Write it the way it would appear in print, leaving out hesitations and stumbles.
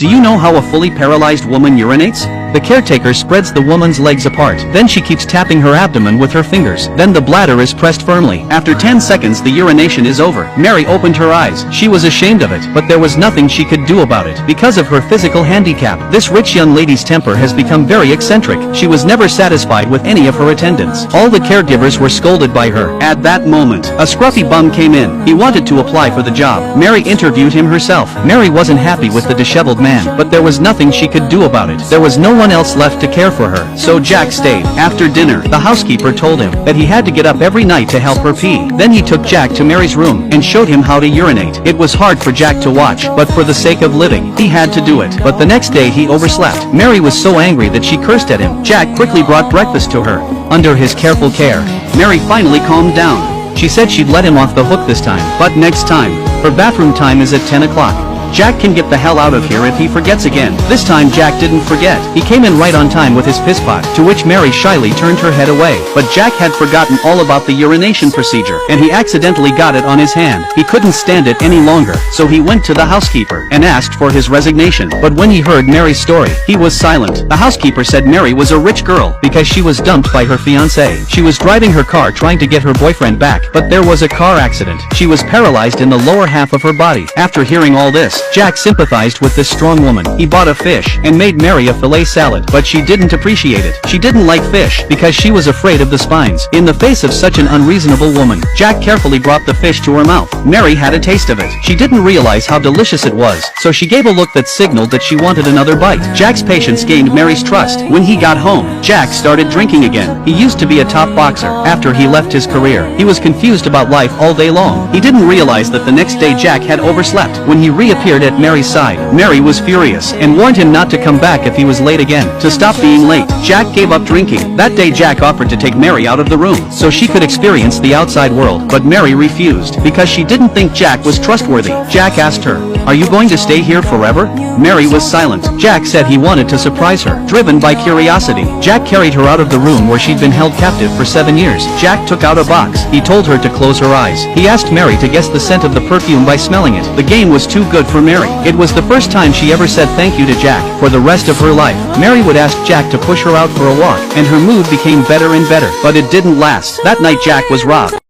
Do you know how a fully paralyzed woman urinates? The caretaker spreads the woman's legs apart. Then she keeps tapping her abdomen with her fingers. Then the bladder is pressed firmly. After 10 seconds the urination is over. Mary opened her eyes. She was ashamed of it, but there was nothing she could do about it. Because of her physical handicap, this rich young lady's temper has become very eccentric. She was never satisfied with any of her attendants. All the caregivers were scolded by her. At that moment, a scruffy bum came in. He wanted to apply for the job. Mary interviewed him herself. Mary wasn't happy with the disheveled man, but there was nothing she could do about it. There was no one else left to care for her, so Jack stayed. After dinner, the housekeeper told him that he had to get up every night to help her pee. Then he took Jack to Mary's room and showed him how to urinate. It was hard for Jack to watch, but for the sake of living, he had to do it. But the next day he overslept. Mary was so angry that she cursed at him. Jack quickly brought breakfast to her. Under his careful care, Mary finally calmed down. She said she'd let him off the hook this time, but next time, her bathroom time is at 10 o'clock. Jack can get the hell out of here if he forgets again. This time Jack didn't forget. He came in right on time with his piss pot, to which Mary shyly turned her head away. But Jack had forgotten all about the urination procedure, and he accidentally got it on his hand. He couldn't stand it any longer, so he went to the housekeeper and asked for his resignation. But when he heard Mary's story, he was silent. The housekeeper said Mary was a rich girl because she was dumped by her fiancé. She was driving her car trying to get her boyfriend back, but there was a car accident. She was paralyzed in the lower half of her body. After hearing all this, Jack sympathized with this strong woman. He bought a fish and made Mary a filet salad, but she didn't appreciate it. She didn't like fish because she was afraid of the spines. In the face of such an unreasonable woman, Jack carefully brought the fish to her mouth. Mary had a taste of it. She didn't realize how delicious it was, so she gave a look that signaled that she wanted another bite. Jack's patience gained Mary's trust. When he got home, Jack started drinking again. He used to be a top boxer. After he left his career, he was confused about life all day long. He didn't realize that the next day Jack had overslept. When he reappeared at Mary's side, Mary was furious and warned him not to come back if he was late again. To stop being late, Jack gave up drinking. That day Jack offered to take Mary out of the room so she could experience the outside world, but Mary refused because she didn't think Jack was trustworthy. Jack asked her, "Are you going to stay here forever?" Mary was silent. Jack said he wanted to surprise her. Driven by curiosity, Jack carried her out of the room where she'd been held captive for 7 years. Jack took out a box. He told her to close her eyes. He asked Mary to guess the scent of the perfume by smelling it. The game was too good for Mary. It was the first time she ever said thank you to Jack. For the rest of her life, Mary would ask Jack to push her out for a walk, and her mood became better and better. But it didn't last. That night Jack was robbed.